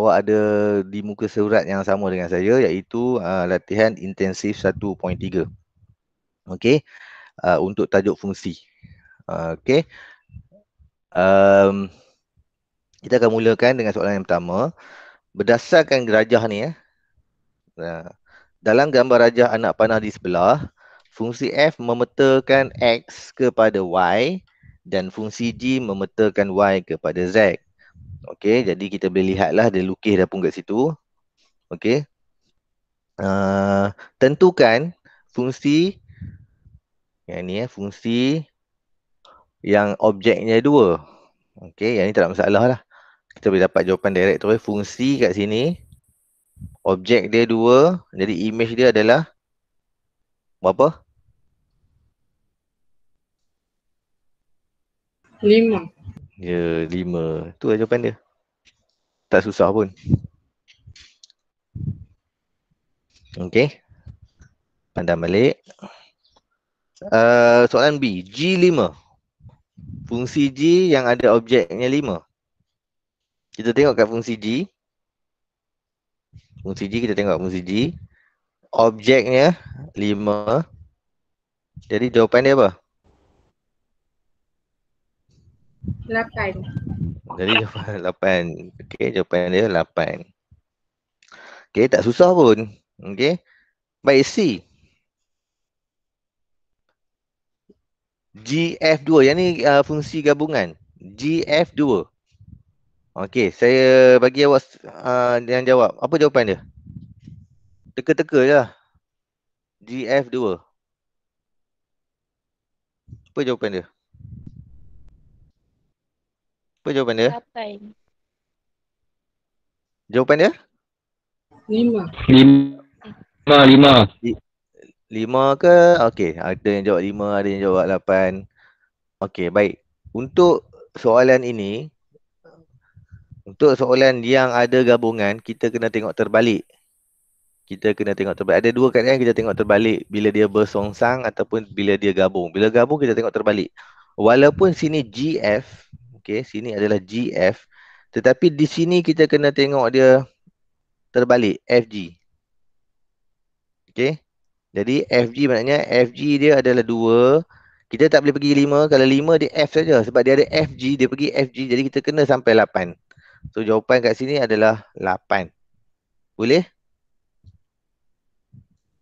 awak ada di muka surat yang sama dengan saya, iaitu latihan intensif 1.3. Okey, untuk tajuk fungsi. Okey. Kita akan mulakan dengan soalan yang pertama. Berdasarkan rajah ni, dalam gambar rajah anak panah di sebelah, fungsi f memetakan x kepada y dan fungsi g memetakan y kepada z. Okey, jadi kita boleh lihatlah dia lukis dah pun kat situ. Okey. Tentukan fungsi yang ni, fungsi yang objeknya 2. Okey, yang ni tak ada masalah lah. Kita boleh dapat jawapan direct terus. Fungsi kat sini, objek dia 2, jadi image dia adalah berapa? 5. Ya, 5. Tu lah jawapan dia. Tak susah pun. Okey. Pandang balik. Soalan B. G5. Fungsi G yang ada objeknya 5. Kita tengok kat fungsi G. Fungsi G, kita tengok fungsi G. Objeknya 5. Jadi jawapan dia apa? 8. Jadi jawapan 8. Okey, jawapan dia 8. Okey, tak susah pun. Okey. Baik, C. GF2. Yang ni fungsi gabungan. GF2. Okey, saya bagi awak yang jawab. Apa jawapan dia? Teka-teka je lah. GF2. Apa jawapan dia? Apa jawapan dia? 8. Jawapan dia? 5. 5 ke? Okey, ada yang jawab 5, ada yang jawab 8. Okey, baik. Untuk soalan ini, untuk soalan yang ada gabungan, kita kena tengok terbalik. Kita kena tengok terbalik. Ada dua keadaan kita tengok terbalik. Bila dia bersongsang ataupun bila dia gabung. Bila gabung kita tengok terbalik. Walaupun sini GF, okey, sini adalah GF, tetapi di sini kita kena tengok dia terbalik, FG. Okey. Jadi FG maknanya FG dia adalah 2. Kita tak boleh pergi 5. Kalau 5 dia F saja. Sebab dia ada FG, dia pergi FG. Jadi kita kena sampai 8. So jawapan kat sini adalah 8. Boleh?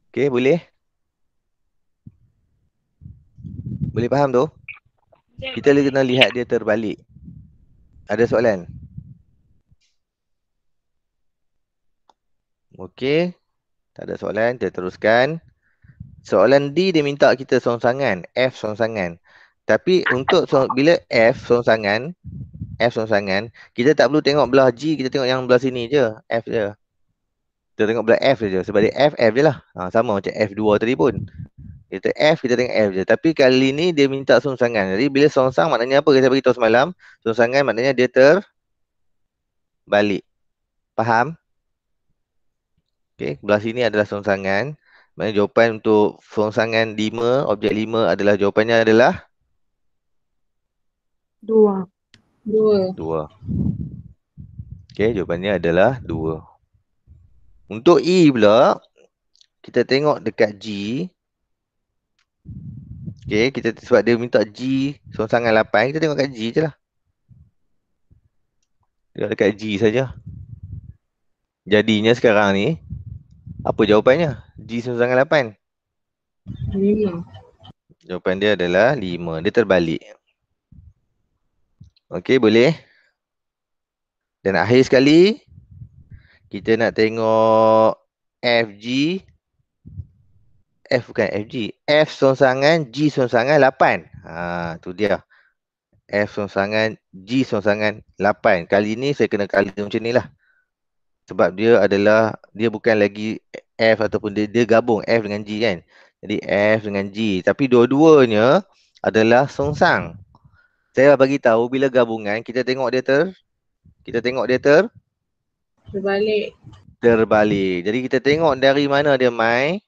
Okey, boleh? Boleh faham tu? Kita kena lihat dia terbalik. Ada soalan? Okey. Tak ada soalan, kita teruskan. Soalan D dia minta kita songsangan, F songsangan. Tapi untuk bila F songsangan, kita tak perlu tengok belah G, kita tengok yang belah sini je, F je. Kita tengok belah F je, sebab dia F je lah. Sama macam F2 tadi pun. Kita F, kita tengok F je. Tapi kali ni dia minta songsangan. Jadi bila songsang maknanya apa? Kita beritahu semalam, songsangan maknanya dia terbalik. Faham? Okey, belah sini adalah songsangan. Maknanya jawapan untuk songsangan 5, objek 5 adalah jawapannya adalah 2. 2. 2. Okey, jawapannya adalah 2. Untuk E pula, kita tengok dekat G. Okey, kita sebab dia minta G songsangan 8, kita tengok kat G je lah. Tengok dekat G saja. Jadinya sekarang ni, apa jawapannya? G songsangan 8. 5. Jawapan dia adalah 5. Dia terbalik. Okey, boleh? Dan akhir sekali, kita nak tengok FG. F bukan FG. F songsangan G songsangan 8. Tu dia. F songsangan G songsangan 8. Kali ni saya kena kali macam ni lah. Sebab dia bukan lagi F ataupun dia gabung F dengan G kan. Jadi F dengan G. Tapi dua-duanya adalah songsang. Saya bagi tahu bila gabungan kita tengok dia Terbalik. Jadi kita tengok dari mana dia mai.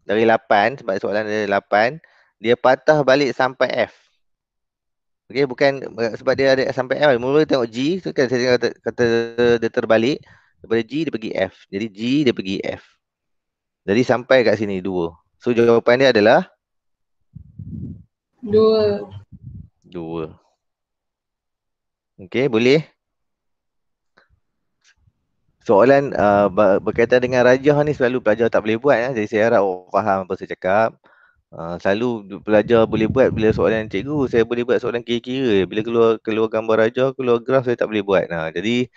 Dari 8, sebab soalan dia 8. Dia patah balik sampai F. Okey, bukan sebab dia ada sampai F. Mula tengok G, so kan saya kata dia terbalik. Daripada G dia pergi F. Jadi G dia pergi F. Jadi sampai kat sini 2. So jawapan dia adalah 2. 2. Okey, boleh? Soalan berkaitan dengan rajah ni selalu pelajar tak boleh buat. Jadi saya harap awak faham apa saya cakap. Selalu pelajar boleh buat bila soalan cikgu, saya boleh buat soalan kira-kira. Bila keluar keluar gambar rajah, keluar graf, saya tak boleh buat. Jadi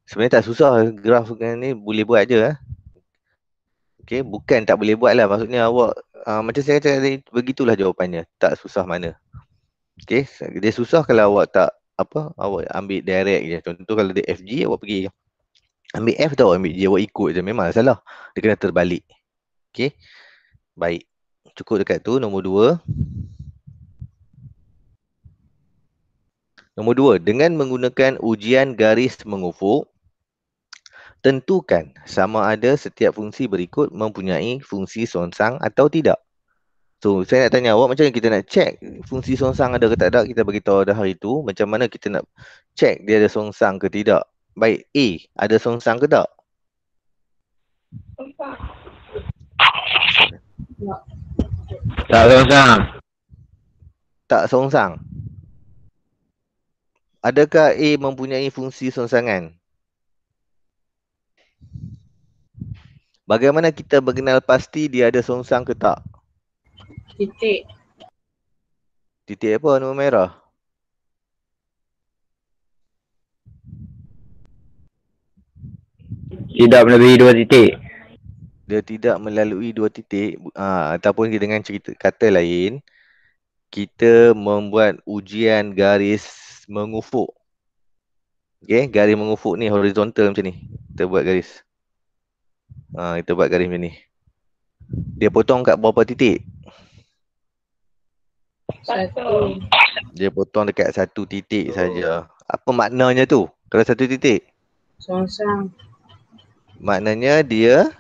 sebenarnya tak susah, graf ni boleh buat je. Okey, bukan tak boleh buat lah. Maksudnya awak, macam saya cakap tadi, begitulah jawapannya. Tak susah mana. Okey, dia susah kalau awak tak, awak ambil direct je. Contoh kalau dia FG, awak pergi ambil F tau, ambil G, awak ikut je. Memang salah. Dia kena terbalik. Okey, baik. Cukup dekat tu, nombor 2. Nombor 2, dengan menggunakan ujian garis mengufuk, tentukan sama ada setiap fungsi berikut mempunyai fungsi songsang atau tidak. So, saya nak tanya awak, macam mana kita nak check fungsi songsang ada ke tak ada? Kita beritahu dah hari tu, macam mana kita nak check dia ada songsang ke tidak? Baik, A, ada songsang ke tak? Tak songsang. Tak songsang. Adakah A mempunyai fungsi songsangan? Bagaimana kita mengenal pasti dia ada songsang ke tak? Titik. Titik apa warna merah? Tidak melebihi 2 titik. Dia tidak melalui 2 titik, ataupun dengan cerita kata lain, kita membuat ujian garis mengufuk. Okey, garis mengufuk ni horizontal macam ni. Kita buat garis. Kita buat garis macam ni. Dia potong kat berapa titik? 1. Dia potong dekat 1 titik saja. Apa maknanya tu? Kalau 1 titik? Songsang. Maknanya dia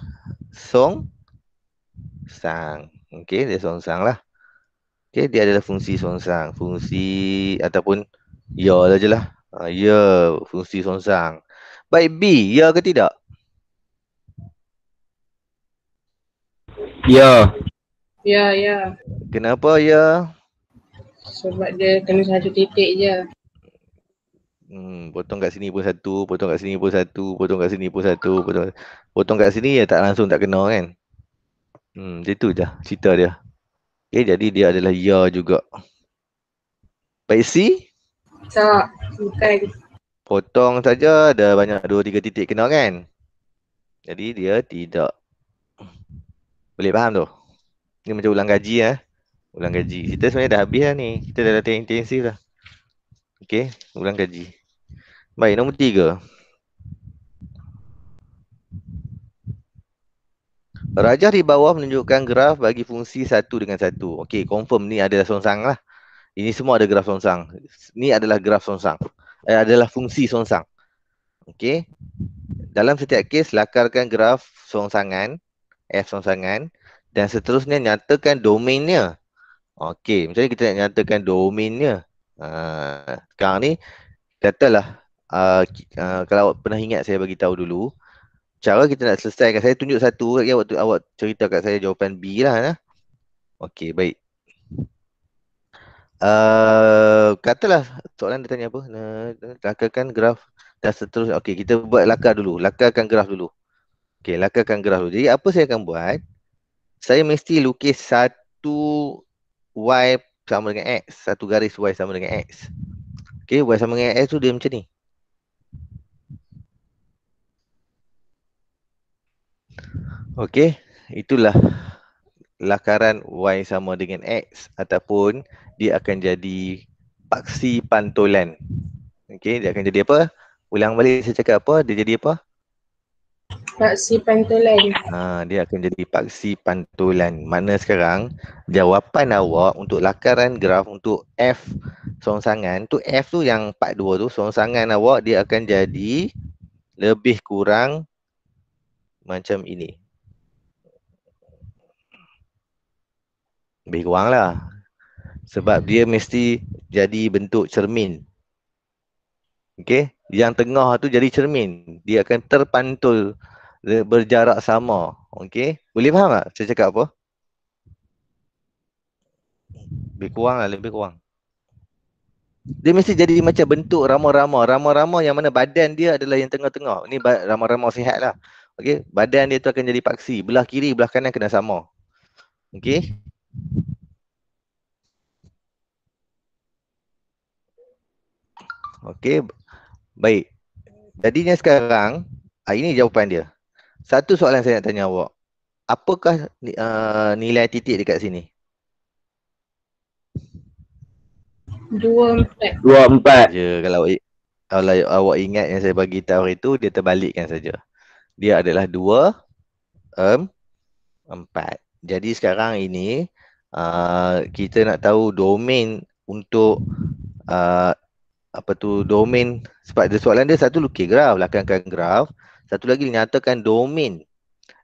songsang. Okey, dia songsang lah. Okey, dia adalah fungsi songsang. Fungsi ataupun ya lah je lah. Ya, fungsi songsang. Baik, B, ya ke tidak? Ya. Ya, ya. Kenapa ya? Sebab dia kena 1 titik je. Potong kat sini pun 1, potong kat sini pun 1, potong kat sini pun 1, potong kat sini ya tak langsung tak kena kan. Macam tu je cerita dia. Okay, jadi dia adalah ya juga. Baik, C, Tak, bukan. potong saja ada banyak 2-3 titik kena kan. Jadi dia tidak. Boleh faham tu? Ni macam ulang gaji ulang gaji. Kita sebenarnya dah habis lah ni. Kita dah latihan intensif dah. Okay, ulang gaji. Baik, nombor 3. Rajah di bawah menunjukkan graf bagi fungsi 1 dengan 1. Okey, confirm ni adalah songsang lah. Ini semua ada graf songsang. Ni adalah graf songsang. Adalah fungsi songsang. Okey. Dalam setiap kes, lakarkan graf songsangan, F songsangan, dan seterusnya nyatakan domainnya. Okey, macam ni kita nak nyatakan domainnya. Sekarang ni, katalah, kalau awak pernah ingat saya bagi tahu dulu, cara kita nak selesaikan, saya tunjuk satu lagi, awak cerita kat saya jawapan B lah. Okey, baik. Katalah soalan dia tanya apa? Lakarkan graf dan seterusnya. Okey, kita buat lakar dulu. Lakarkan graf dulu. Okey, lakarkan graf dulu. Jadi apa saya akan buat? Saya mesti lukis satu Y sama dengan X. Satu garis Y sama dengan X. Okey, Y sama dengan X tu dia macam ni. Okey, itulah lakaran Y sama dengan X ataupun dia akan jadi paksi pantulan. Okey, dia akan jadi apa? Ulang balik saya cakap apa? Dia jadi apa? Paksi pantulan. Dia akan jadi paksi pantulan. Mana sekarang jawapan awak untuk lakaran graf untuk F songsangan tu, F tu yang part 2 tu, songsangan awak dia akan jadi lebih kurang macam ini. Lebih kurang lah. Sebab dia mesti jadi bentuk cermin. Okey, yang tengah tu jadi cermin. Dia akan terpantul berjarak sama. Okey, boleh faham tak saya cakap apa? Lebih kurang lah, lebih kurang. Dia mesti jadi macam bentuk rama-rama. Rama-rama yang mana badan dia adalah yang tengah-tengah. Ni rama-rama sihat lah. Okey, badan dia tu akan jadi paksi. Belah kiri, belah kanan kena sama. Okey. Okey, baik. Jadinya sekarang, ini jawapan dia. Satu soalan saya nak tanya awak. Apakah nilai titik dekat sini? 24. 24. Kalau awak ingat yang saya bagi tahu itu, dia terbalikkan saja. Dia adalah 2, 4. Jadi sekarang ini kita nak tahu domain untuk domain. Sebab dia soalan dia satu lukis graf, belakangkan graf. Satu lagi nyatakan domain.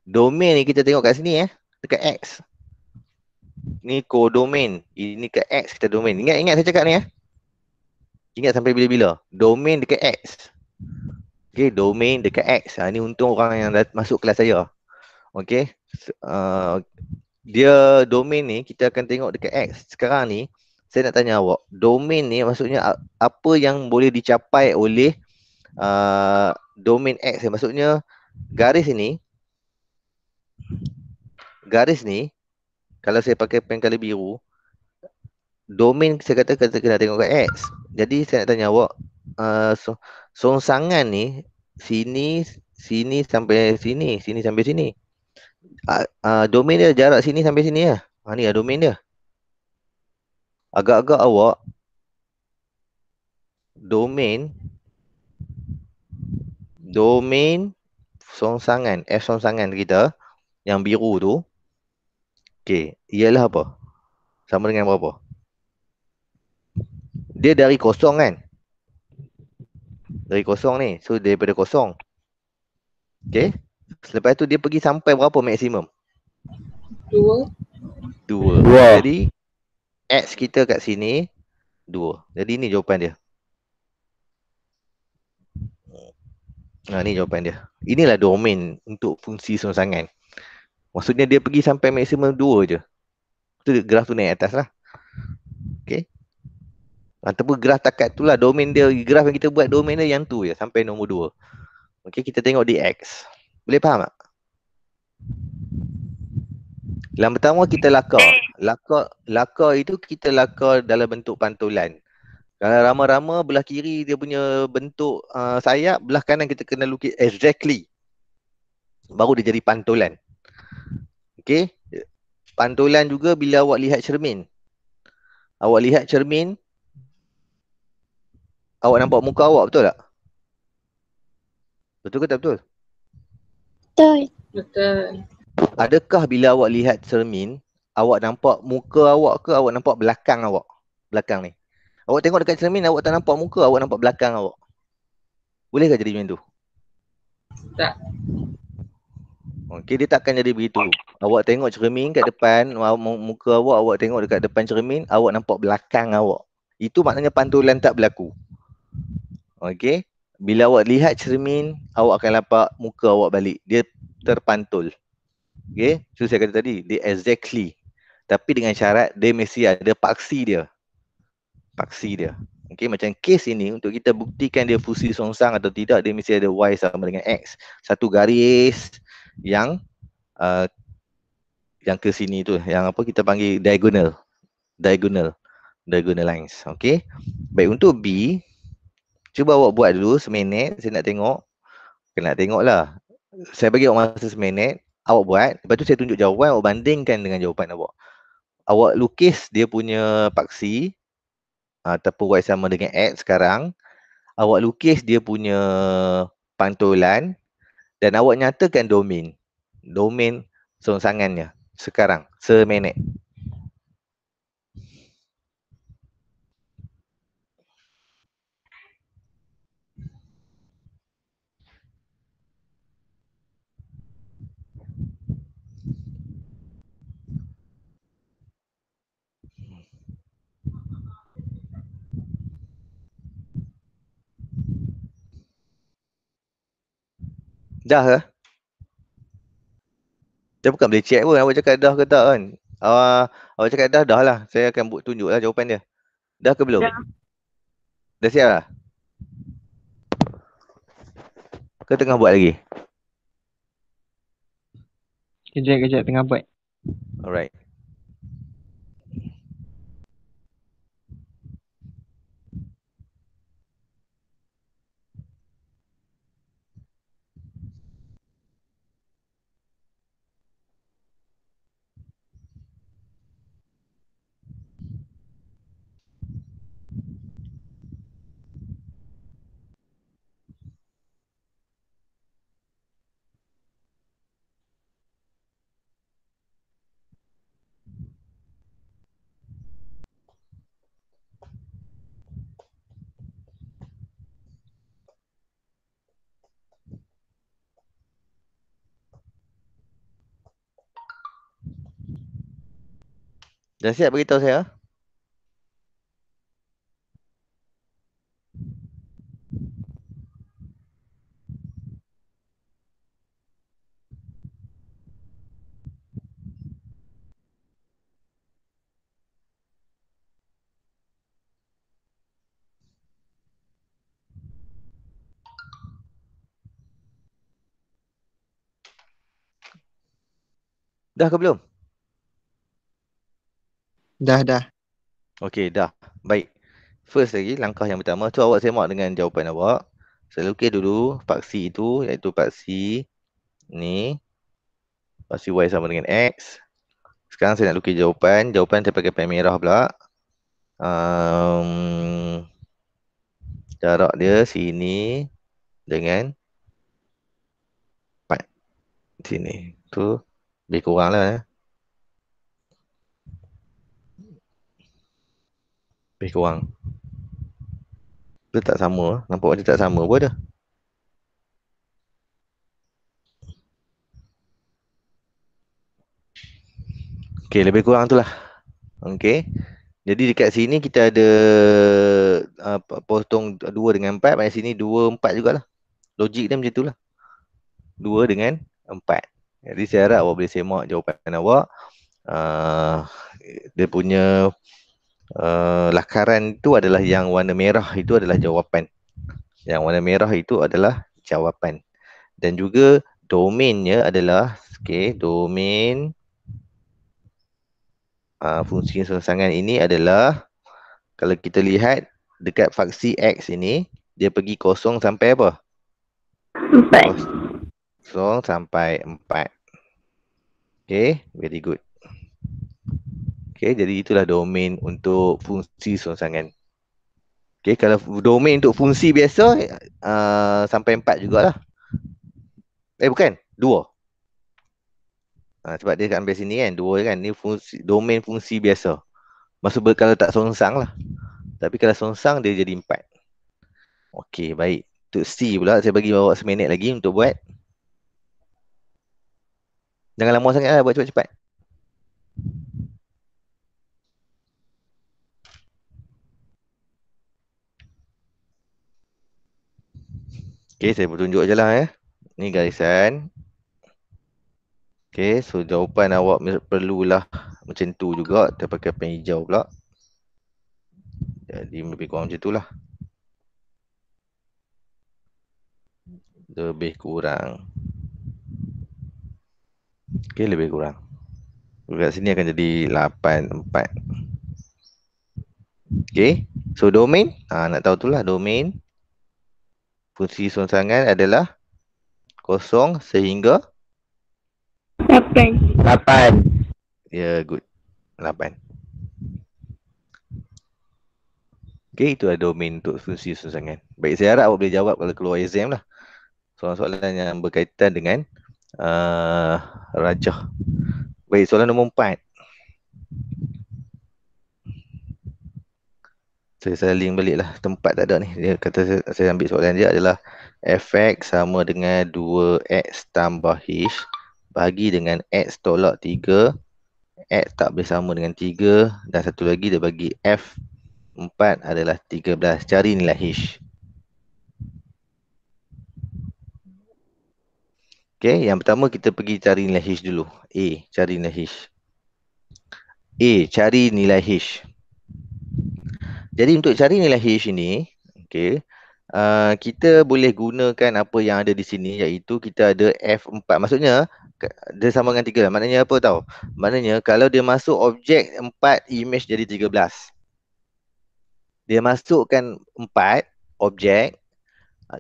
Domain ni kita tengok kat sini dekat X. Ni kodomain. Ini ke X kita domain. Ingat saya cakap ni Ingat sampai bila-bila. Domain dekat X. Okey, domain dekat X. Ni untuk orang yang masuk kelas saya. Okey. Dia domain ni kita akan tengok dekat X. Sekarang ni saya nak tanya awak, domain ni maksudnya apa yang boleh dicapai oleh domain X? Maksudnya garis ni kalau saya pakai pen color biru, domain saya kata kita kena tengok kat X. Jadi saya nak tanya awak, songsangan ni sini sampai sini, sini sampai sini. Domain dia jarak sini sampai sini lah. Ni domain dia. Agak-agak awak domain songsangan, songsangan kita yang biru tu, okey, ialah apa? Sama dengan berapa? Dia dari kosong kan? Dari kosong ni. So daripada kosong. Okey. Selepas tu dia pergi sampai berapa maksimum? 2. 2. Dua. Jadi X kita kat sini 2. Jadi ni jawapan dia. Ni jawapan dia. Inilah domain untuk fungsi songsangan. Maksudnya dia pergi sampai maksimum 2 je. Tu graf tu naik atas lah. Okey. Ataupun graf takat tu lah domain dia. Graf yang kita buat domain dia yang tu je. Sampai nombor 2. Okey, kita tengok di X. Boleh faham tak? Yang pertama kita laka. Laka itu kita laka dalam bentuk pantulan. Kalau rama-rama belah kiri dia punya bentuk sayap, belah kanan kita kena lukis exactly. Baru dia jadi pantulan. Okey. Pantulan juga bila awak lihat cermin. Awak lihat cermin, awak nampak muka awak, betul tak? Betul ke tak betul? Betul. Adakah bila awak lihat cermin, awak nampak muka awak ke awak nampak belakang awak? Belakang ni. Awak tengok dekat cermin, awak tak nampak muka, awak nampak belakang awak. Bolehkah jadi macam tu? Tak. Okey, dia takkan jadi begitu. Awak tengok cermin kat depan, muka awak tengok dekat depan cermin, awak nampak belakang awak. Itu maknanya pantulan tak berlaku. Okey. Bila awak lihat cermin, awak akan nampak muka awak balik. Dia terpantul. Okey. So saya kata tadi, dia exactly. Tapi dengan syarat dia mesti ada paksi dia. Paksi dia. Okey, macam kes ini untuk kita buktikan dia fungsi songsang atau tidak, dia mesti ada Y sama dengan X. Satu garis yang yang ke sini tu, yang apa kita panggil diagonal lines. Okey. Baik, untuk B, cuba awak buat dulu seminit, saya nak tengok. Kena tengoklah. Saya bagi awak masa seminit, awak buat, lepas tu saya tunjuk jawapan, awak bandingkan dengan jawapan awak. Awak lukis dia punya paksi ataupun Y sama dengan X sekarang. Awak lukis dia punya pantulan dan awak nyatakan domain songsangannya sekarang, seminit. Dah ke? Saya bukan boleh check pun awak cakap dah ke tak kan. Awak cakap dah lah. Saya akan tunjuk lah jawapan dia. Dah ke belum? Dah. Dah siap lah? Ke tengah buat lagi? Kejap tengah buat. Alright. Dah siap beritahu saya? Dah ke belum? Dah. Okey, dah. Baik. First lagi, langkah yang pertama tu awak semak dengan jawapan awak. Saya lukis dulu paksi itu, iaitu paksi ni. Paksi Y sama dengan X. Sekarang saya nak lukis jawapan. Jawapan saya pakai pen merah pula. Jarak dia sini dengan 4 sini. Tu lebih kurang lah. Lebih kurang. Dia tak sama. Nampak macam tak sama pun dah. Okey, lebih kurang tu lah. Okey. Jadi dekat sini kita ada potong 2 dengan 4. Pada sini 2, 4 jugalah. Logik dia macam tu lah. 2 dengan 4. Jadi saya harap awak boleh semak jawapan awak. Dia punya lakaran itu adalah yang warna merah itu adalah jawapan. Yang warna merah itu adalah jawapan. Dan juga domainnya adalah domain fungsi sersangan ini adalah, kalau kita lihat dekat faksi X ini, dia pergi kosong sampai apa? 4. Kosong sampai 4. Okay, very good. Okay, jadi itulah domain untuk fungsi sersangan. Okay, kalau domain untuk fungsi biasa sampai 4 jugalah. Bukan, 2. Sebab dia ambil sini kan, 2 kan. Ni fungsi, domain fungsi biasa. Maksud kalau tak songsang lah. Tapi kalau songsang dia jadi 4. Okey, baik. Untuk C pula, saya bagi awak seminit lagi untuk buat. Jangan lama sangat lah, buat cepat-cepat. Okey, saya tunjuk je lah . Ni garisan. Okey, so jawapan awak perlulah macam tu juga. Kita pakai pen hijau pula. Jadi lebih kurang macam tu lah. Lebih kurang. Okey, lebih kurang. Kat sini akan jadi 8, 4. Okey, so domain. Nak tahu tu lah domain. Fungsi sersangan adalah 0 sehingga 8. 8. ya, good. 8. Okey, itu adalah domain untuk fungsi sersangan. Baik, saya harap awak boleh jawab kalau keluar exam lah. Soalan-soalan yang berkaitan dengan rajah. Baik, soalan nombor 4. Saya link balik lah. Tempat tak ada ni. Dia kata saya ambil soalan dia adalah fx sama dengan 2x tambah h bagi dengan x tolak 3. X tak boleh sama dengan 3. Dan satu lagi dia bagi f4 adalah 13. Cari nilai h. Okay, yang pertama kita pergi cari nilai H dulu. A, cari nilai H. A, cari nilai H. Jadi untuk cari nilai H ini, okay, kita boleh gunakan apa yang ada di sini, iaitu kita ada F4. Maksudnya, dia sama dengan 3 lah. Maknanya apa tahu? Maknanya kalau dia masuk objek 4, image jadi 13. Dia masukkan 4 objek,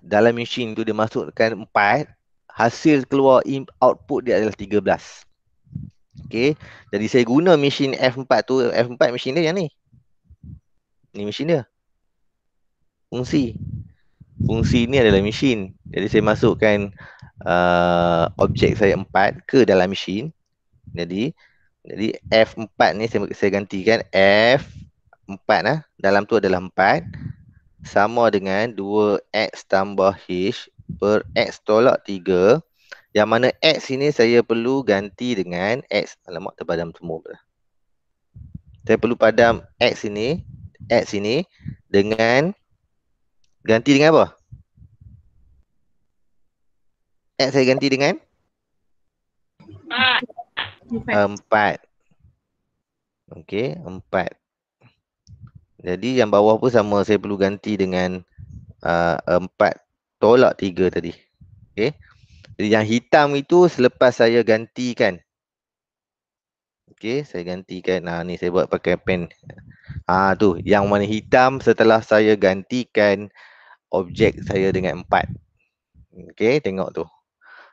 dalam mesin tu dia masukkan 4, hasil keluar output dia adalah 13. Okay, jadi saya guna mesin F4 tu, F4 mesin dia yang ni. Ni mesin dia. Fungsi. Fungsi ni adalah mesin. Jadi saya masukkan objek saya 4 ke dalam mesin. Jadi F4 ni saya gantikan F4 lah. Dalam tu adalah 4 sama dengan 2X tambah H per X tolak 3. Yang mana X ini saya perlu ganti dengan X. Alamak, terpadam semua pula. Saya perlu padam X ini dengan ganti dengan apa? X saya ganti dengan 4. Okey, 4. Jadi yang bawah pun sama, saya perlu ganti dengan 4 tolak 3 tadi. Okey. Jadi yang hitam itu selepas saya gantikan. Okey, saya gantikan. Ni saya buat pakai pen. Tu, yang warna hitam setelah saya gantikan objek saya dengan 4. Okey, tengok tu.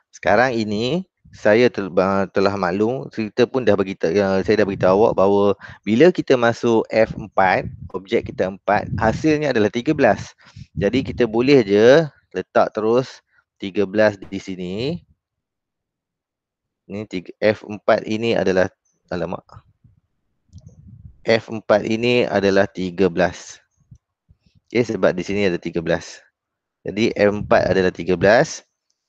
Sekarang ini saya telah maklum, kita pun dah saya dah beritahu awak bahawa bila kita masuk F4, objek kita 4, hasilnya adalah 13. Jadi kita boleh je letak terus 13 di sini. Ni F4 ini adalah, alamak, F4 ini adalah 13. Okay, sebab di sini ada 13. Jadi F4 adalah 13.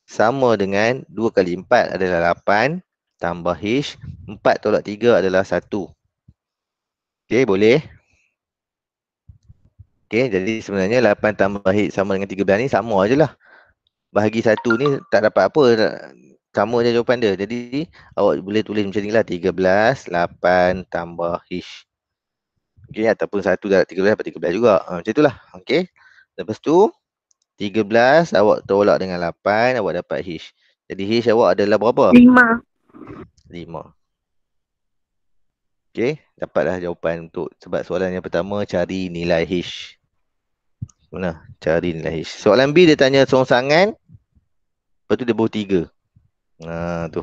Sama dengan 2 kali 4 adalah 8 tambah H. 4 tolak 3 adalah 1. Okey, boleh? Okey, jadi sebenarnya 8 tambah H sama dengan 13 ni sama je lah. Bahagi 1 ni tak dapat apa. Sama je jawapan dia. Jadi awak boleh tulis macam ni lah. 13, 8 tambah H. Okey, ataupun 1 darab 13 dapat 13 juga. Macam itulah. Okey. Lepas tu 13 awak tolak dengan 8, awak dapat H. Jadi H awak adalah berapa? 5. 5. Okey, dapatlah jawapan untuk sebab soalan yang pertama cari nilai H. Mana? Cari nilai H. Soalan B dia tanya songsangan. Lepas tu dia baru 3. Tu.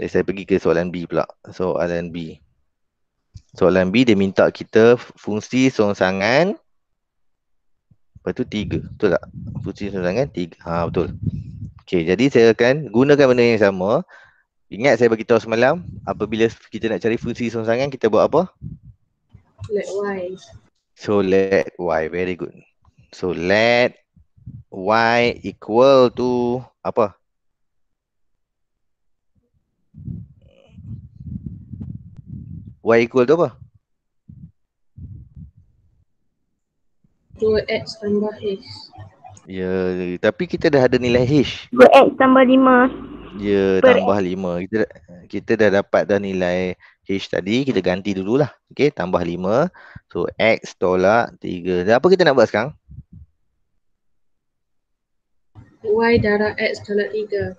Jadi saya pergi ke soalan B pula. Soalan B. Soalan B dia minta kita fungsi songsangan. Lepas tu 3. Betul tak? Fungsi songsangan 3. Betul. Okey, jadi saya akan gunakan benda yang sama. Ingat saya bagi tahu semalam, apabila kita nak cari fungsi songsangan, kita buat apa? Let Y. So let Y, very good. So let Y equal to apa? Y equal to apa? 2X tambah H. Ya, tapi kita dah ada nilai H. 2X tambah 5. Ya, Per tambah 5. Kita dah dapat dah nilai H tadi. Kita ganti dululah. Okey, tambah 5. So, X tolak 3. Dan apa kita nak buat sekarang? Y darab X tolak 3.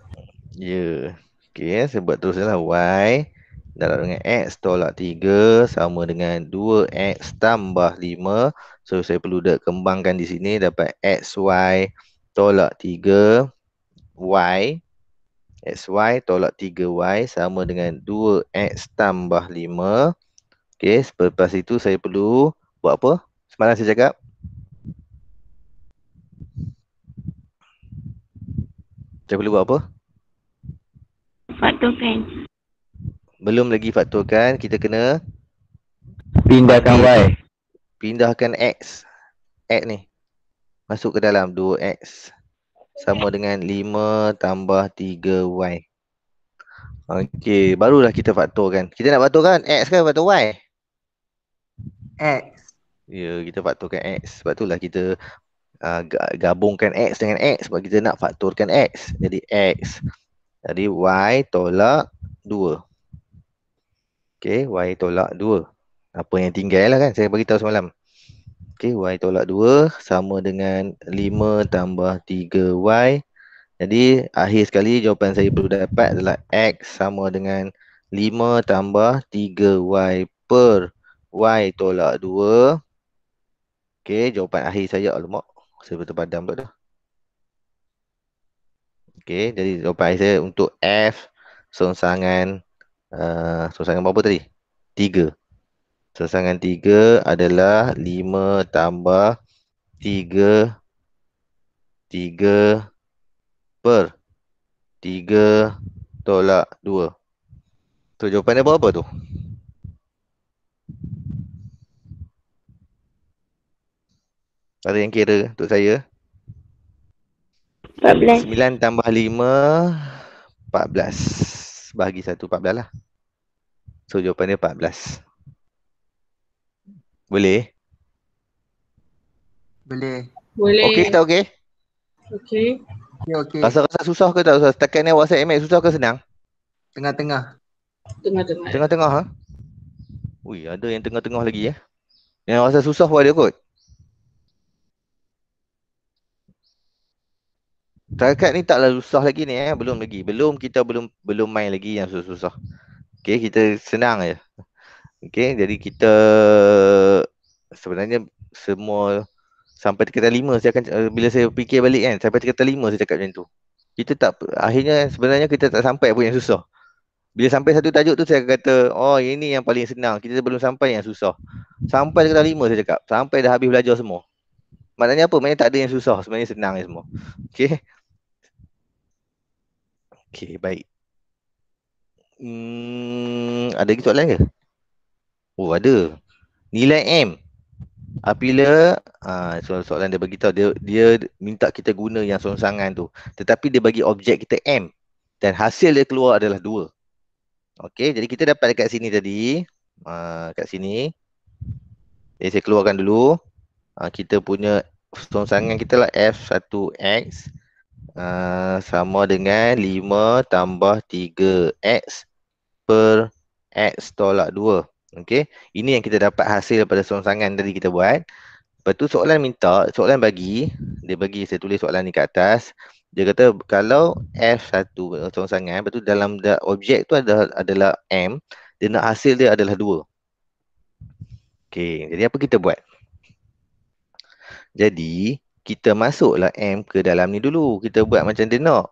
Ya. Okey, saya buat teruslah. Y darab dengan X tolak 3 sama dengan 2X tambah 5. So, saya perlu kembangkan di sini. Dapat XY tolak 3 Y. XY tolak 3Y sama dengan 2X tambah 5. Okey, selepas itu saya perlu buat apa? Semalam saya cakap. Saya perlu buat apa? Faktorkan. Belum lagi faktorkan, kita kena Pindahkan Y. pindahkan X. X ni. Masuk ke dalam 2X. Sama dengan 5 tambah 3Y. Okey, barulah kita faktorkan. Kita nak faktorkan X kan faktor Y? X. Ya, kita faktorkan X. Sebab itulah kita gabungkan X dengan X sebab kita nak faktorkan X. Jadi X Jadi Y tolak 2. Okey, Y tolak 2. Apa yang tinggal lah kan, saya beritahu semalam. Okey, Y tolak 2 sama dengan 5 tambah 3Y. Jadi akhir sekali jawapan saya perlu dapat adalah X sama dengan 5 tambah 3Y per Y tolak 2. Okey, jawapan akhir saya, alamak, saya betul padam pula dah. Okey, jadi jawapan akhir saya untuk F songsangan songsangan berapa tadi? 3. Songsangan 3 adalah 5 tambah 3 per 3 tolak 2. So jawapan dia berapa tu? Ada yang kira untuk saya? 14. 9 tambah 5, 14. Bahagi 1, 14 lah. So jawapan dia 14. Boleh? Boleh. Boleh. Okey tak okey? Okey. Okey. Rasa-rasa susah ke tak susah? Setakat ni awak saya MX susah ke senang? Tengah-tengah. Tengah-tengah. Tengah-tengah ha? Ui, ada yang tengah-tengah lagi ya. Yang rasa susah pun ada kot. Setakat ni taklah susah lagi ni belum lagi. Belum main lagi yang susah-susah. Okey, kita senang je. Okey, jadi kita sebenarnya semua sampai tingkatan 5 saya akan bila saya fikir balik kan, sampai tingkatan 5 saya cakap macam tu. Kita tak, akhirnya sebenarnya kita tak sampai pun yang susah. Bila sampai satu tajuk tu saya kata, oh ini yang paling senang. Kita belum sampai yang susah. Sampai tingkatan 5 saya cakap. Sampai dah habis belajar semua. Maknanya apa? Maknanya tak ada yang susah. Sebenarnya senang je semua. Okey. Okey, baik. Ada lagi soalan ke? Oh, ada. Nilai M. Apabila soalan dia bagi tahu dia minta kita guna yang songsangan tu. Tetapi dia bagi objek kita M dan hasil dia keluar adalah 2. Okey, jadi kita dapat dekat sini tadi. Kat sini. Jadi saya keluarkan dulu. Kita punya songsangan kita lah F1X sama dengan 5 tambah 3X per X tolak 2. Okey, ini yang kita dapat hasil pada songsangan tadi kita buat. Lepas tu soalan bagi, dia bagi, saya tulis soalan ni kat atas. Dia kata kalau F1 songsangan, lepas tu dalam objek tu adalah M, dia nak hasil dia adalah 2. Okey, jadi apa kita buat? Jadi, kita masuklah M ke dalam ni dulu. Kita buat macam dia nak.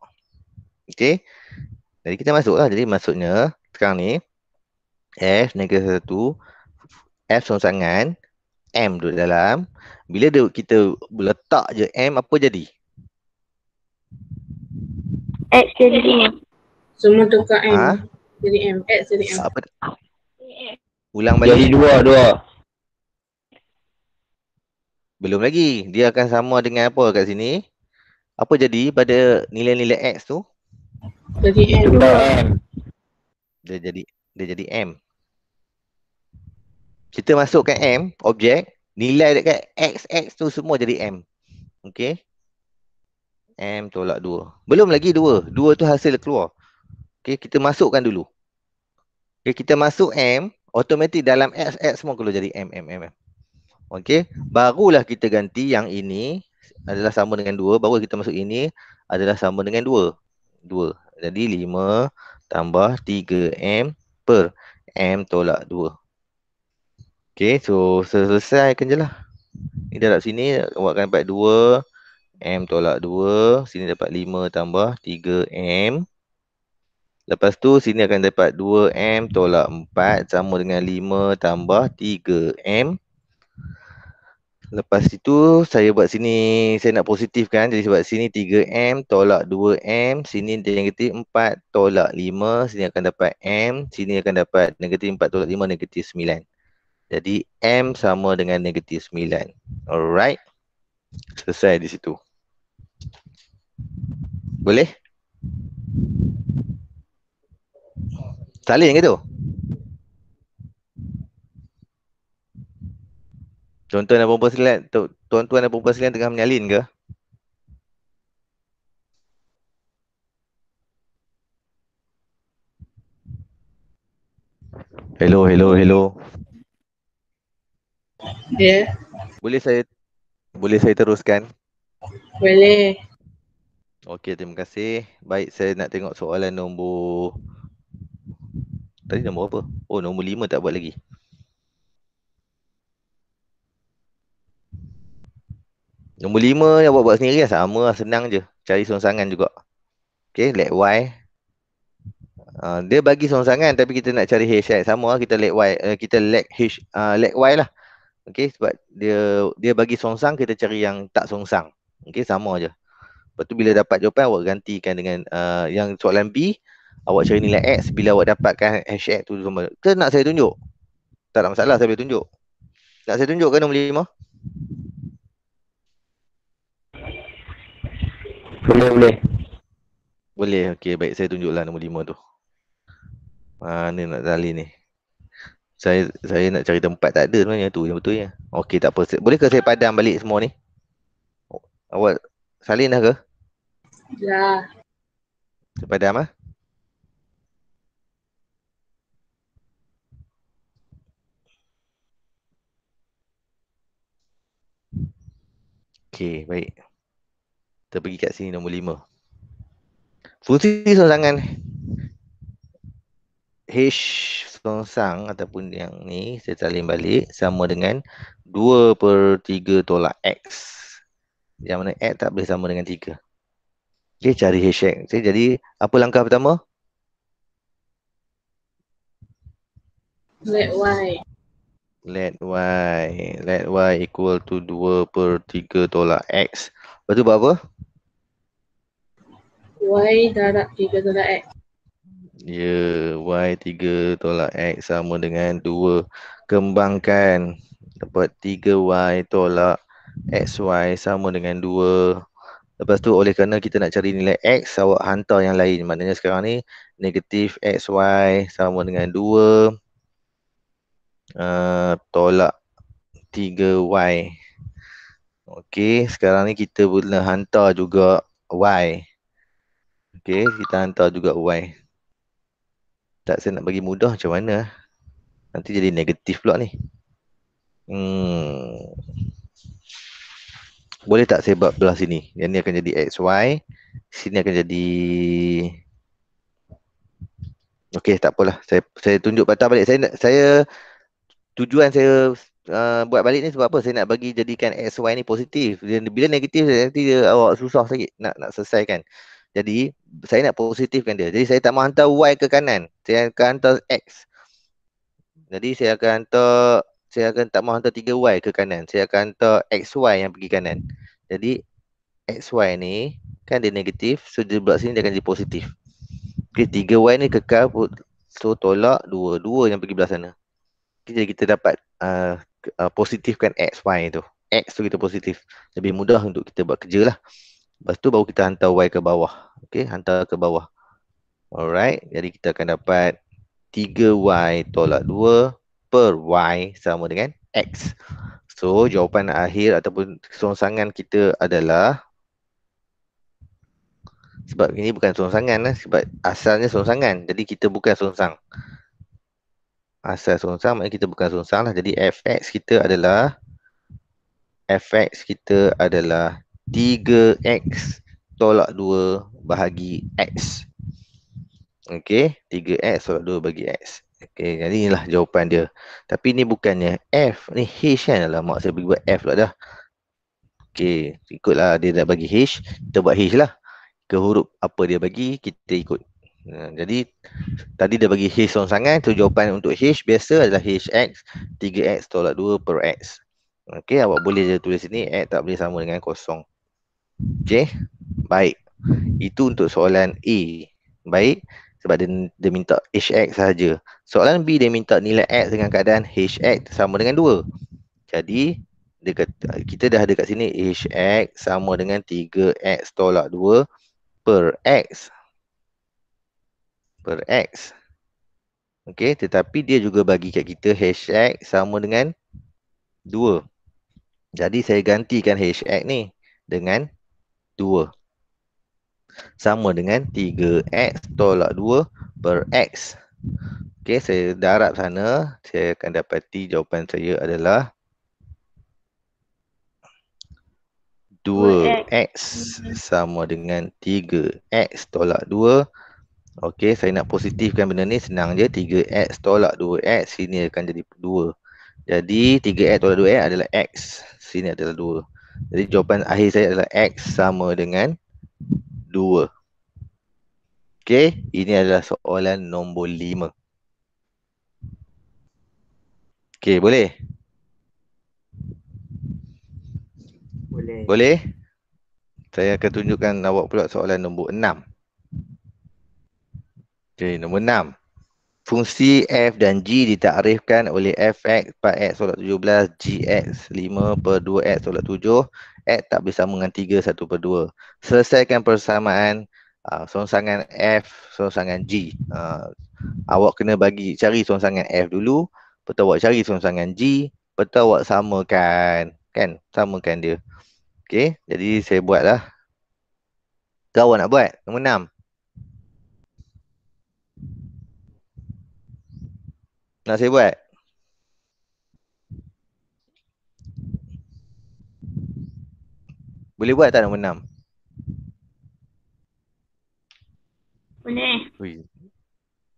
Okey. Jadi kita masuklah. Jadi maksudnya sekarang ni F negatif 1, F songsangan, M duduk dalam. Bila kita letak je M, apa jadi? X jadi M. Semua tukar M. Ha? Jadi M. X jadi M. Apa? Ulang Jadi balik. dua. Belum lagi. Dia akan sama dengan apa kat sini? Apa jadi pada nilai-nilai X tu? Jadi M. Jumlah M. Dia jadi M. Kita masukkan M, objek, nilai dekat X tu semua jadi M. Okey. M tolak 2. Belum lagi 2. 2 tu hasil keluar. Okey, kita masukkan dulu. Okey, kita masuk M, automatik dalam X semua keluar jadi M. Okey, barulah kita ganti yang ini adalah sama dengan 2, baru kita masuk ini adalah sama dengan 2. 2. Jadi 5 tambah 3M per M tolak 2. Okey, so selesaikan je lah. Ni darab sini, awak akan dapat 2 M tolak 2. Sini dapat 5 tambah 3M. Lepas tu sini akan dapat 2M tolak 4 sama dengan 5 tambah 3M. Lepas itu saya buat sini, saya nak positifkan. Jadi saya buat sini 3M tolak 2M. Sini negatif 4 tolak 5. Sini akan dapat M. Sini akan dapat negatif 4 tolak 5, negatif 9. Jadi M sama dengan negatif 9. Alright. Selesai di situ. Boleh? Salin ke tu? Tuan-tuan dan puan-puan sekalian, tuan-tuan dan puan-puan sekalian tengah menyalin ke? Hello. Ya, Boleh saya teruskan? boleh. Okey, terima kasih. Baik, saya nak tengok soalan nombor tadi nombor apa? Oh, nombor 5 tak buat lagi. Nombor 5 yang buat sendiri lah. Sama lah, senang je. Cari songsangan juga. Okey, let Y. Dia bagi songsangan tapi kita nak cari H kan. Sama lah, kita let Y. Kita let H, let Y lah. Okey, sebab dia bagi songsang, kita cari yang tak songsang. Okey, sama je. Lepas tu bila dapat jawapan, awak gantikan dengan yang soalan B. Awak cari nilai X. Bila awak dapatkan H X tu sama. Ke nak saya tunjuk? Tak ada masalah, saya boleh tunjuk. Nak saya tunjuk ke nombor 5? Boleh. Boleh, okey, baik, saya tunjuklah nombor 5 tu. Mana nak tali ni? Saya nak cari tempat, tak ada sebenarnya tu yang betulnya. Okey, tak apa. Boleh ke saya padam balik semua ni? Awak salin dah ke? Dah. Saya padam ah. Okey, baik. Kita pergi kat sini nombor 5. Fungsi songsangan H songsang ataupun yang ni saya salin balik sama dengan 2/3 tolak X. Yang mana X tak boleh sama dengan 3. Okey, cari H X. Jadi apa langkah pertama? Let Y. Let Y equal to 2/3 tolak X. Lepas tu buat apa? Y darab 3 tolak X. Ya, Y 3 tolak X sama dengan 2. Kembangkan. Dapat 3Y tolak XY sama dengan 2. Lepas tu oleh kerana kita nak cari nilai X, awak hantar yang lain. Maknanya sekarang ni negatif XY sama dengan 2 tolak 3Y. Okey, sekarang ni kita boleh hantar juga Y. Okey, kita hantar juga Y. Tak, saya nak bagi mudah macam mana? Nanti jadi negatif pula ni. Boleh tak saya buat belah sini? Yang ni akan jadi XY. Sini akan jadi... Okey, tak apalah. Saya tunjuk patah balik. Tujuan saya buat balik ni sebab apa? Saya nak bagi jadikan XY ni positif. Bila negatif, nanti awak susah sikit nak selesaikan. Jadi, saya nak positifkan dia. Jadi, saya tak mahu hantar Y ke kanan. Saya akan hantar X. Jadi, saya akan tak mahu hantar 3Y ke kanan. Saya akan hantar XY yang pergi kanan. Jadi, XY ni kan dia negatif. So, di belah sini dia akan jadi positif. Okay, 3Y ni kekal. So, tolak 2. 2 yang pergi belah sana. Okay, jadi, kita dapat positifkan XY tu. X tu kita positif. Lebih mudah untuk kita buat kerja lah. Lepas tu baru kita hantar Y ke bawah. Okay, hantar ke bawah. Alright, jadi kita akan dapat 3Y tolak 2 per Y sama dengan X. So, jawapan akhir ataupun songsangan kita adalah, sebab ini bukan songsangan lah, sebab asalnya songsangan. Jadi, kita bukan songsang. Asal songsang maknanya kita bukan songsang lah. Jadi, Fx kita adalah 3X tolak 2 bahagi X. Okey, 3X tolak 2 bagi X. Okey, jadi inilah jawapan dia. Tapi ni bukannya F, ni H kan. Alamak, saya bagi buat F pula dah. Okey, ikutlah dia dah bagi H, kita buat H lah. Ke huruf apa dia bagi, kita ikut. Jadi, tadi dia bagi H songsangan, so jawapan untuk H biasa adalah HX, 3X tolak 2 per X. Okey, awak boleh je tulis sini, X tak boleh sama dengan kosong. Okey, baik. Itu untuk soalan A. Baik. Sebab dia minta HX sahaja. Soalan B dia minta nilai X dengan keadaan HX sama dengan 2. Jadi kita dah ada kat sini HX sama dengan 3X tolak 2 per X. Per X. Okey, tetapi dia juga bagi kat kita HX sama dengan 2. Jadi saya gantikan HX ni dengan 2. Sama dengan 3X tolak 2 per X. Okey, saya darab sana. Saya akan dapati jawapan saya adalah 2x sama dengan 3x tolak 2. Okey, saya nak positifkan benda ni senang je. 3x tolak 2x, sini akan jadi 2. Jadi 3x tolak 2x adalah x. Sini adalah 2. Jadi jawapan akhir saya adalah x sama dengan 2. Okey, ini adalah soalan nombor 5. Okey, boleh? Boleh? Saya akan tunjukkan awak pula soalan nombor 6. Okey, nombor 6. Fungsi f dan g ditakrifkan oleh fx 4x tolak 17, gx 5 per 2x tolak 7, x tak bersama dengan 3, 1 per 2. Selesaikan persamaan songsangan f, songsangan g. Awak kena cari songsangan f dulu, lepas tu awak cari songsangan g, lepas tu awak samakan. Kan? Samakan dia. Okey, jadi saya buatlah. Kau awak nak buat? Nombor 6. Nak saya buat? Boleh buat tak nombor 6? Boleh. Ui.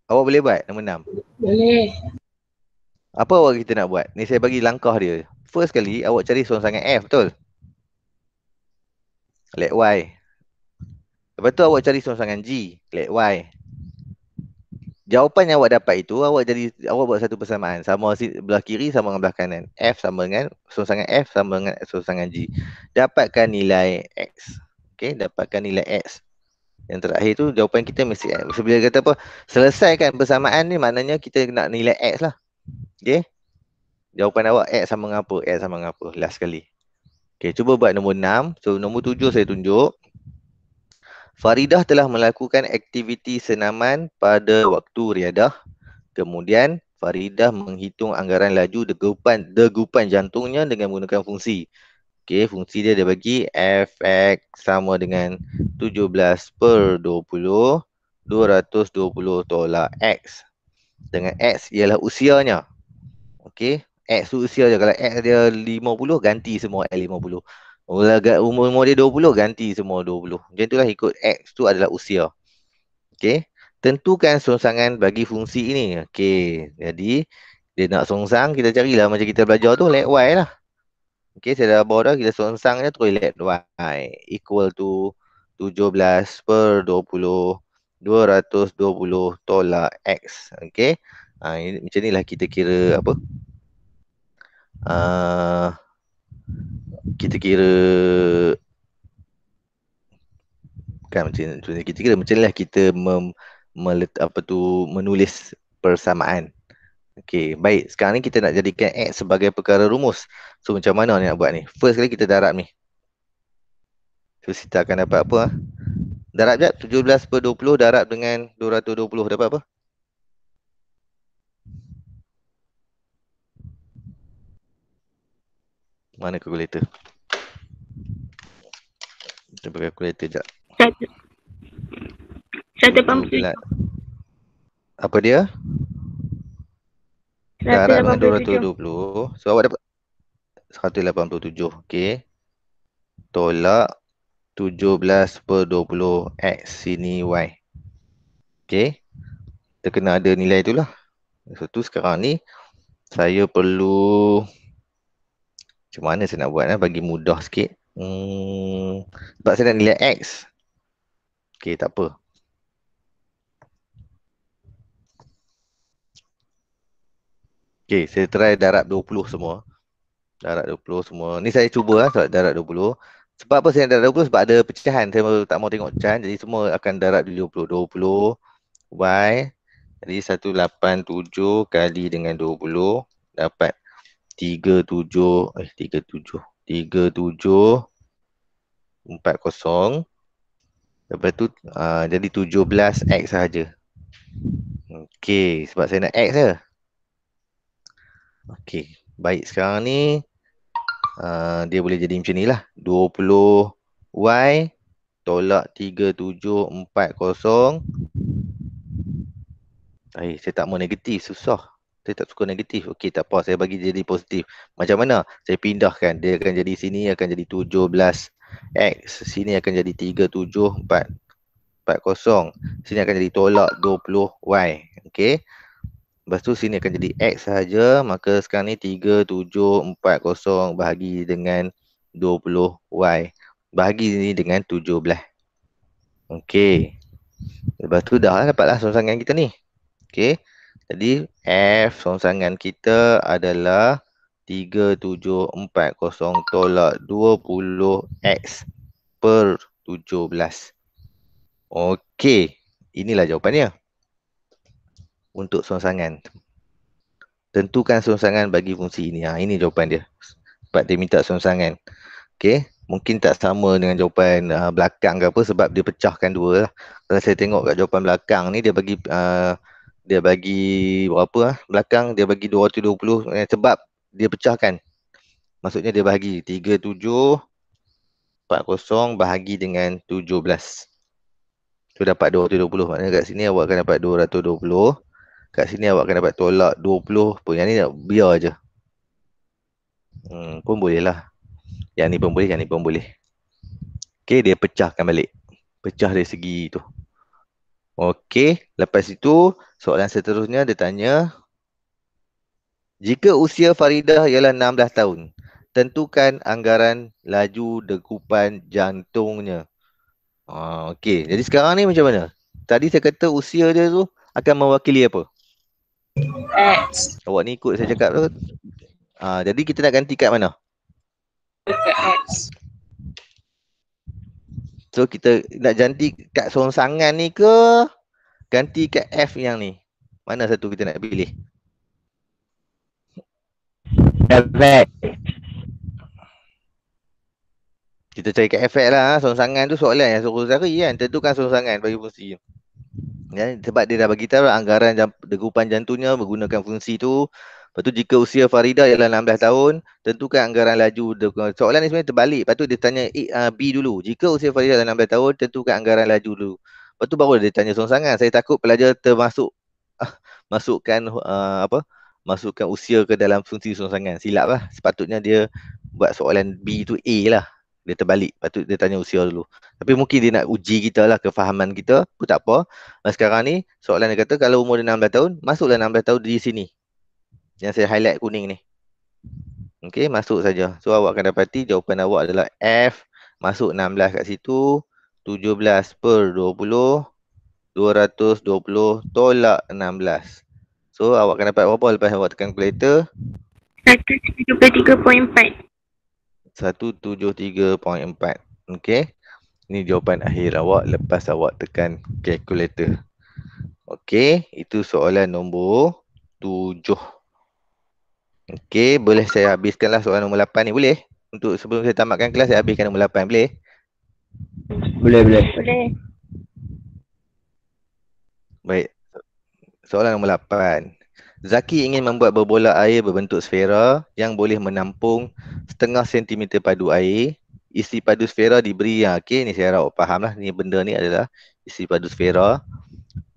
Awak boleh buat nombor 6? Boleh. Apa awak kita nak buat? Ni saya bagi langkah dia. First kali awak cari songsangan F, betul? Let Y. Lepas tu awak cari songsangan G, let Y. Jawapan yang awak dapat itu awak buat satu persamaan. Sama belah kiri sama dengan belah kanan. F sama dengan songsangan F sama dengan songsangan G. Dapatkan nilai X. Okey, dapatkan nilai X. Yang terakhir tu jawapan kita mesti X. Bila kata apa? Selesaikan persamaan ni maknanya kita nak nilai X lah. Okey. Jawapan awak X sama dengan apa? X sama dengan apa? Last sekali. Okey, cuba buat nombor 6. So nombor 7 saya tunjuk. Faridah telah melakukan aktiviti senaman pada waktu riadah. Kemudian Faridah menghitung anggaran laju degupan jantungnya dengan menggunakan fungsi. Okey, fungsi dia bagi fx sama dengan 17 per 20, 220 tolak x. Dengan x ialah usianya. Okey, x tu usia je. Kalau x dia 50, ganti semua x 50. Umur dia 20, ganti semua 20. Macam itulah ikut X tu adalah usia. Okey. Tentukan songsangan bagi fungsi ini. Okey. Jadi, dia nak songsang, kita carilah macam kita belajar tu, let Y lah. Okey, saya dah bawa dah, kita songsang je terus let Y. Equal to 17 per 20, 220 tolak X. Okey. Macam inilah kita kira apa? Kita kira kan macam inilah kita menulis persamaan. Okey, baik. Sekarang ni kita nak jadikan X sebagai perkara rumus. So macam mana ni nak buat ni? First kali kita darab ni. So kita akan dapat apa? Darab jap 17 per 20 darab dengan 220 dapat apa? Mana kalkulator? Kita pakai kalkulator jap. 187. Apa dia? Darab dengan 220. So awak dapat 187. Okey. Tolak 17 per 20 X. Sini Y. Okey. Kita kena ada nilai itulah. So tu sekarang ni saya perlu macam mana saya nak buat bagi mudah sikit. Sebab saya nak nilai X. Okey, tak apa. Okey, saya try darab 20 semua. Darab 20 semua. Ni saya cuba sebab darab 20. Sebab apa saya darab 20? Sebab ada pecahan. Saya tak mau tengok pecahan. Jadi semua akan darab di 20. 20 Y. Jadi 187 kali dengan 20 dapat 37 40. Lepas tu jadi 17X sahaja. Okey, sebab saya nak X je. Okey, baik sekarang ni dia boleh jadi macam ni lah. 20 Y tolak 3740 Saya tak mau negatif, susah. Saya tak suka negatif. Okey, tak apa. Saya bagi jadi positif. Macam mana? Saya pindahkan. Dia akan jadi sini, akan jadi 17X. Sini akan jadi 37,440. Sini akan jadi tolak 20Y. Okey. Lepas tu sini akan jadi X saja. Maka sekarang ni 3740 bahagi dengan 20Y. Bahagi ni dengan 17. Okey. Lepas tu dah dapatlah songsangan kita ni. Okey. Jadi F songsangan kita adalah 3740 tolak 20X per 17. Okey. Inilah jawapannya. Untuk songsangan. Tentukan songsangan bagi fungsi ini. Ini jawapan dia. Sebab dia minta songsangan. Okey. Mungkin tak sama dengan jawapan belakang ke apa sebab dia pecahkan dua lah. Kalau saya tengok kat jawapan belakang ni dia bagi berapa belakang dia bagi 220 sebab dia pecahkan. Maksudnya dia bahagi 3740 bahagi dengan 17. Tu dapat 220. Maknanya kat sini awak akan dapat 220. Kat sini awak akan dapat tolak 20 pun. Yang ni biar je. Pun boleh lah. Yang ni pun boleh, yang ni pun boleh. Okey, dia pecahkan balik. Pecah dari segi tu. Okey, lepas itu soalan seterusnya dia tanya, jika usia Faridah ialah 16 tahun, tentukan anggaran laju degupan jantungnya. Okey, jadi sekarang ni macam mana? Tadi saya kata usia dia tu akan mewakili apa? X. Awak ni ikut saya cakap tu. Jadi kita nak ganti kat mana? Dekat X. So kita nak ganti kat songsangan ni ke ganti kat F yang ni? Mana satu kita nak pilih? Efek. Kita cari kat efek lah. Songsangan tu soalan yang suruh cari kan. Tentukan songsangan bagi fungsi. Ya, sebab dia dah bagi tahu anggaran degupan jantungnya menggunakan fungsi tu. Lepas tu jika usia Farida ialah 16 tahun, tentukan anggaran laju. Soalan ni sebenarnya terbalik. Lepas tu dia tanya B dulu. Jika usia Farida ialah 16 tahun, tentukan anggaran laju dulu. Lepas tu baru dia tanya songsangan. Saya takut pelajar termasuk masukkan usia ke dalam fungsi songsangan. Silap lah. Sepatutnya dia buat soalan B tu A lah. Dia terbalik. Patut dia tanya usia dulu. Tapi mungkin dia nak uji kita lah kefahaman kita. Pun tak apa. Sekarang ni soalan dia kata kalau umur dia 16 tahun, masuklah 16 tahun di sini. Yang saya highlight kuning ni. Okey, masuk saja. So awak akan dapati jawapan awak adalah F. Masuk 16 kat situ. 17 per 20. 220 tolak 16. So awak akan dapat berapa lepas awak tekan calculator? 173.4. 173.4. Okey. Ini jawapan akhir awak lepas awak tekan calculator. Okey, itu soalan nombor 7. Okey, boleh saya habiskanlah soalan nombor 8 ni, boleh? Untuk sebelum saya tamatkan kelas, saya habiskan nombor 8, boleh? Boleh. Boleh. Baik. Soalan nombor 8. Zaki ingin membuat berbola air berbentuk sfera yang boleh menampung setengah sentimeter padu air. Isi padu sfera diberi, okey, ni saya harap faham lah. Ni benda ni adalah isi padu sfera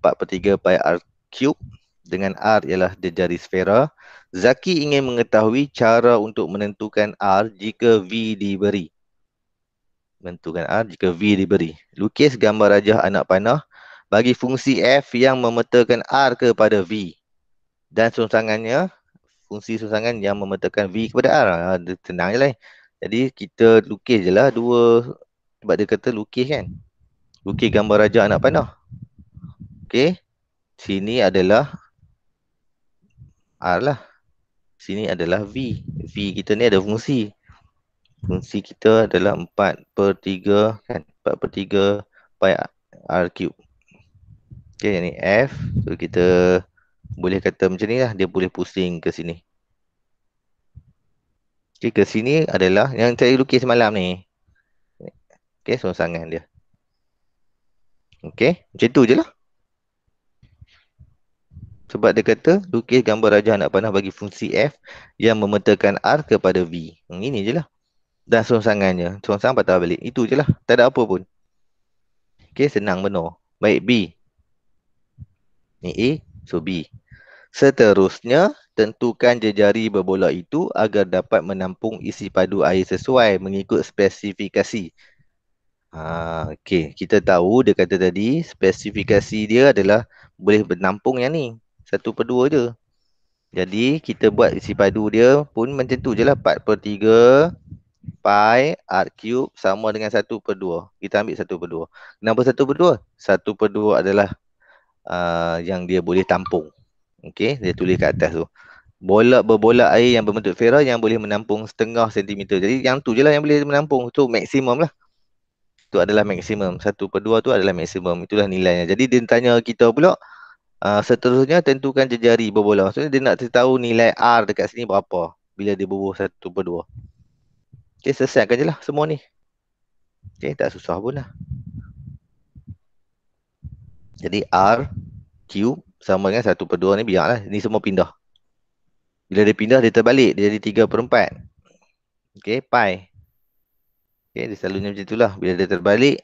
4/3 pi r cube dengan R ialah jari sfera. Zaki ingin mengetahui cara untuk menentukan R jika V diberi. Menentukan R jika V diberi. Lukis gambar rajah anak panah bagi fungsi F yang memetakan R kepada V. Dan songsangannya, fungsi songsangan yang memetakan V kepada R. Tenang je lah. Jadi kita lukis je lah dua. Sebab dia kata lukis kan. Lukis gambar rajah anak panah. Okey. Sini adalah R lah. Sini adalah V. V kita ni ada fungsi. Fungsi kita adalah 4/3 kan. 4/3 pi R cube. Okey, yang ni F. So kita boleh kata macam ni lah. Dia boleh pusing ke sini. Okey, ke sini adalah yang saya lukis malam ni. Okey, songsangan dia. Okey, macam tu je lah. Sebab dia kata lukis gambar rajah anak panah bagi fungsi F yang memetakan R kepada V. Ini je lah. Dan songsangannya. Songsang patah balik. Itu je lah. Tak ada apa pun. Okey, senang benar. Baik, B. Ni A. So B. Seterusnya, tentukan jejari berbola itu agar dapat menampung isi padu air sesuai mengikut spesifikasi. Okey, kita tahu dia kata tadi spesifikasi dia adalah boleh menampung yang ni 1/2 je. Jadi kita buat isi padu dia pun macam tu je lah, 4/3 pi r cube sama dengan 1/2. Kita ambil 1/2. Kenapa 1/2? 1/2 adalah yang dia boleh tampung. Okey, dia tulis kat atas tu. Berbola air yang berbentuk Farah yang boleh menampung 0.5 sentimeter. Jadi yang tu je lah yang boleh menampung. Tu maksimum lah. Itu adalah maksimum. 1/2 tu adalah maksimum. Itulah nilainya. Jadi dia tanya kita pula, seterusnya tentukan jejari berbola. Maksudnya dia nak tahu nilai R dekat sini berapa bila dia berbuah 1/2. Okay, selesaikan je lah semua ni. Okay, tak susah pun lah. Jadi R cube sama dengan 1/2 ni biarlah. Ni semua pindah. Bila dia pindah, dia terbalik. Dia jadi 3/4. Okay, pi. Okay, dia selalunya macam itulah. Bila dia terbalik,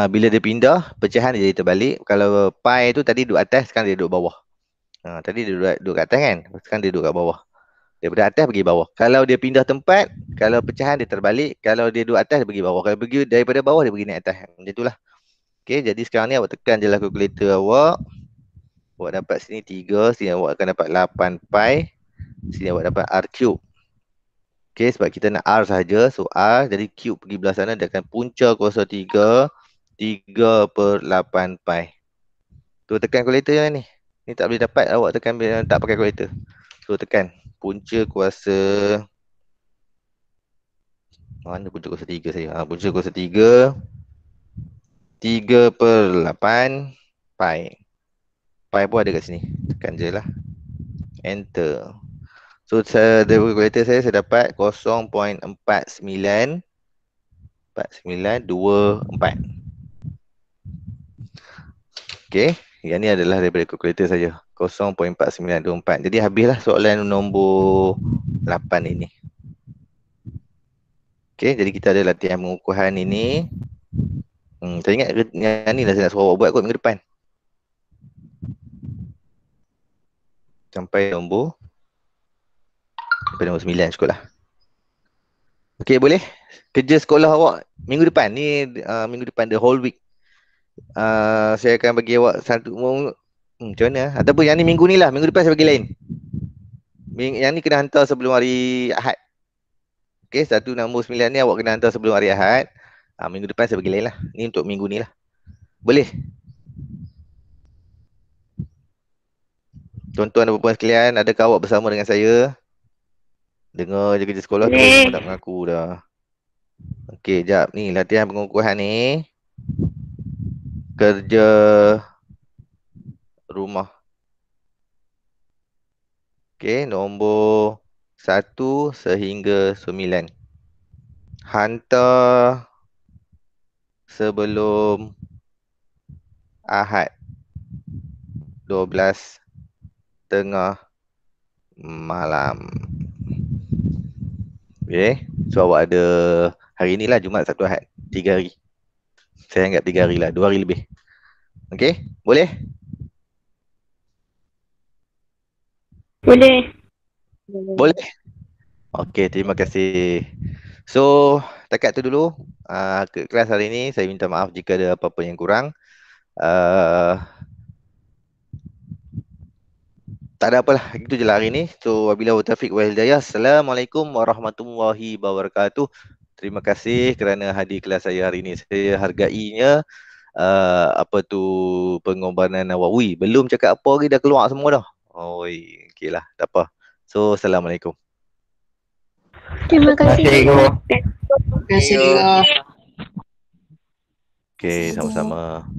bila dia pindah, pecahan dia jadi terbalik. Kalau pi tu tadi duduk atas, sekarang dia duduk bawah. Tadi dia duduk kat atas kan? Sekarang dia duduk kat bawah. Daripada atas pergi bawah. Kalau dia pindah tempat, kalau pecahan dia terbalik. Kalau dia duduk atas, dia pergi bawah. Kalau pergi daripada bawah, dia pergi naik atas. Macam itulah. Okay, jadi sekarang ni awak tekan je lah kalkulator awak. Awak dapat sini 3, sini awak akan dapat 8 pi. Sini awak dapat R cube. Okay, sebab kita nak R sahaja. So R, jadi cube pergi belah sana, dia akan punca kuasa 3. 3/8 pi. Tu tekan kalkulator yang ni. Ni tak boleh dapat awak tekan tak pakai kalkulator. So tekan. Punca kuasa. Mana punca kuasa 3 saya? Punca kuasa 3. 3/8 pi. Pi pun ada kat sini. Tekan je lah. Enter. So dari kalkulator saya dapat 0.4924. Okay. Yang ni adalah daripada kalkulator saja. 0.4924. Jadi habislah soalan nombor 8 ini. Okay. Jadi kita ada latihan pengukuhan ini. Saya ingat yang ni lah saya nak suruh awak buat kot minggu depan. Sampai nombor 9 cukup lah. Okay, boleh? Kerja sekolah awak minggu depan. Ni minggu depan, the whole week. Saya akan bagi awak satu. Macam mana? Ataupun yang ni minggu ni lah. Minggu depan saya bagi lain. Yang ni kena hantar sebelum hari Ahad. Okay, 1 nombor 9 ni awak kena hantar sebelum hari Ahad. Minggu depan saya bagi lain lah. Ni untuk minggu ni lah. Boleh? Tuan-tuan dan puan sekalian, adakah awak bersama dengan saya? Dengar je kerja sekolah tu, tak mengaku dah. Okey, jap ni latihan pengukuhan ni. Kerja rumah. Okey, nombor 1 sehingga 9. Hantar sebelum Ahad 12:30 malam. Okay, so awak ada hari ni lah, Jumaat, Sabtu, Ahad, 3 hari. Saya anggap 3 hari lah, 2 hari lebih. Okay, boleh? Boleh. Boleh? Okay, terima kasih. So, takat tu dulu. Kelas hari ni saya minta maaf jika ada apa-apa yang kurang. Tak ada apalah, itu je lah hari ni. So, wabillahi taufiq wal hidayah. Assalamualaikum warahmatullahi wabarakatuh. Terima kasih kerana hadir kelas saya hari ini. Saya hargainya pengorbanan awak. Ui, belum cakap apa lagi dah keluar semua dah. Oi, okey lah, tak apa. So, Assalamualaikum. Terima kasih. Terima Terima kasih. Okey, sama-sama.